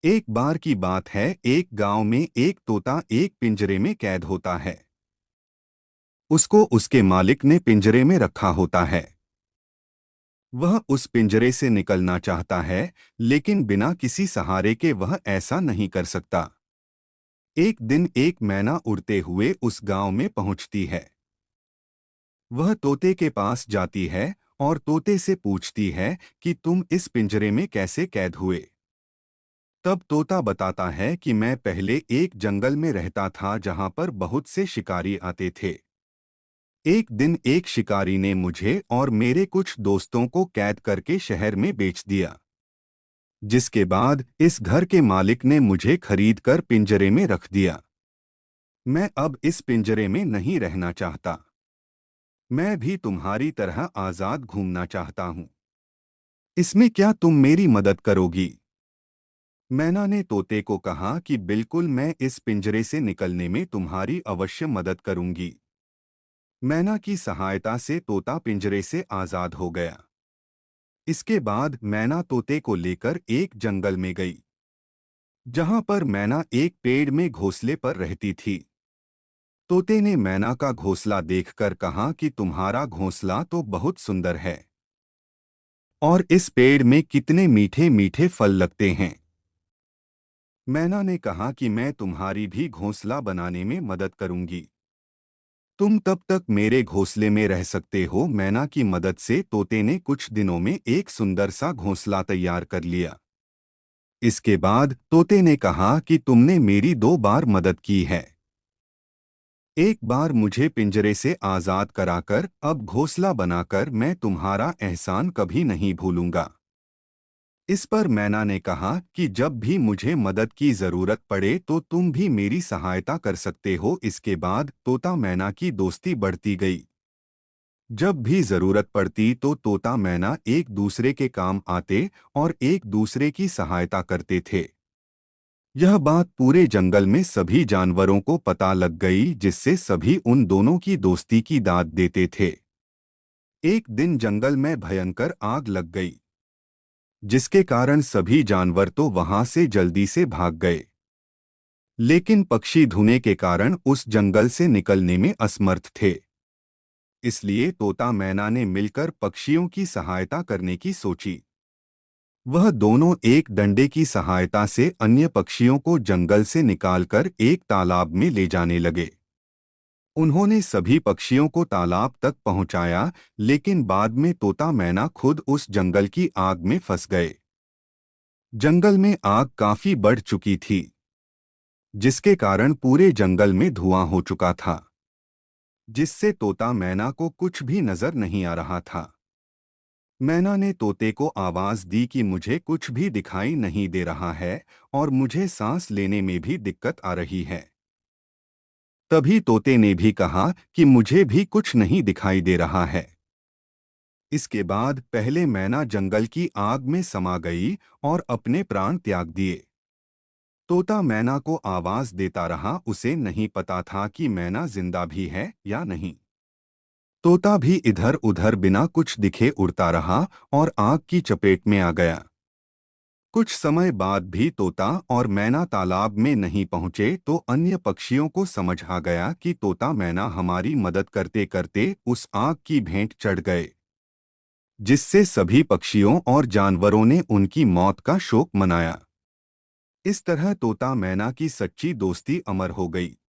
एक बार की बात है, एक गांव में एक तोता एक पिंजरे में कैद होता है। उसको उसके मालिक ने पिंजरे में रखा होता है। वह उस पिंजरे से निकलना चाहता है, लेकिन बिना किसी सहारे के वह ऐसा नहीं कर सकता। एक दिन एक मैना उड़ते हुए उस गांव में पहुंचती है। वह तोते के पास जाती है और तोते से पूछती है कि तुम इस पिंजरे में कैसे कैद हुए। तब तोता बताता है कि मैं पहले एक जंगल में रहता था जहां पर बहुत से शिकारी आते थे। एक दिन एक शिकारी ने मुझे और मेरे कुछ दोस्तों को कैद करके शहर में बेच दिया, जिसके बाद इस घर के मालिक ने मुझे खरीदकर पिंजरे में रख दिया। मैं अब इस पिंजरे में नहीं रहना चाहता। मैं भी तुम्हारी तरह आजाद घूमना चाहता हूँ। इसमें क्या तुम मेरी मदद करोगी? मैना ने तोते को कहा कि बिल्कुल, मैं इस पिंजरे से निकलने में तुम्हारी अवश्य मदद करूंगी। मैना की सहायता से तोता पिंजरे से आजाद हो गया। इसके बाद मैना तोते को लेकर एक जंगल में गई, जहां पर मैना एक पेड़ में घोंसले पर रहती थी। तोते ने मैना का घोंसला देखकर कहा कि तुम्हारा घोंसला तो बहुत सुंदर है, और इस पेड़ में कितने मीठे मीठे फल लगते हैं। मैना ने कहा कि मैं तुम्हारी भी घोंसला बनाने में मदद करूंगी। तुम तब तक मेरे घोंसले में रह सकते हो। मैना की मदद से तोते ने कुछ दिनों में एक सुंदर सा घोंसला तैयार कर लिया। इसके बाद तोते ने कहा कि तुमने मेरी 2 बार मदद की है। एक बार मुझे पिंजरे से आजाद कराकर, अब घोंसला बनाकर मैं तुम्हारा एहसान कभी नहीं भूलूंगा। इस पर मैना ने कहा कि जब भी मुझे मदद की जरूरत पड़े तो तुम भी मेरी सहायता कर सकते हो। इसके बाद तोता मैना की दोस्ती बढ़ती गई। जब भी जरूरत पड़ती तो तोता मैना एक दूसरे के काम आते और एक दूसरे की सहायता करते थे। यह बात पूरे जंगल में सभी जानवरों को पता लग गई, जिससे सभी उन दोनों की दोस्ती की दाद देते थे। एक दिन जंगल में भयंकर आग लग गई, जिसके कारण सभी जानवर तो वहां से जल्दी से भाग गए। लेकिन पक्षी धुएं के कारण उस जंगल से निकलने में असमर्थ थे। इसलिए तोता मैना ने मिलकर पक्षियों की सहायता करने की सोची। वह दोनों एक डंडे की सहायता से अन्य पक्षियों को जंगल से निकालकर एक तालाब में ले जाने लगे। उन्होंने सभी पक्षियों को तालाब तक पहुंचाया, लेकिन बाद में तोता मैना खुद उस जंगल की आग में फंस गए। जंगल में आग काफी बढ़ चुकी थी, जिसके कारण पूरे जंगल में धुआं हो चुका था, जिससे तोता मैना को कुछ भी नजर नहीं आ रहा था। मैना ने तोते को आवाज दी कि मुझे कुछ भी दिखाई नहीं दे रहा है और मुझे सांस लेने में भी दिक्कत आ रही है। तभी तोते ने भी कहा कि मुझे भी कुछ नहीं दिखाई दे रहा है। इसके बाद पहले मैना जंगल की आग में समा गई और अपने प्राण त्याग दिए। तोता मैना को आवाज देता रहा, उसे नहीं पता था कि मैना जिंदा भी है या नहीं। तोता भी इधर उधर बिना कुछ दिखे उड़ता रहा और आग की चपेट में आ गया। कुछ समय बाद भी तोता और मैना तालाब में नहीं पहुंचे तो अन्य पक्षियों को समझ आ गया कि तोता मैना हमारी मदद करते करते उस आग की भेंट चढ़ गए, जिससे सभी पक्षियों और जानवरों ने उनकी मौत का शोक मनाया। इस तरह तोता मैना की सच्ची दोस्ती अमर हो गई।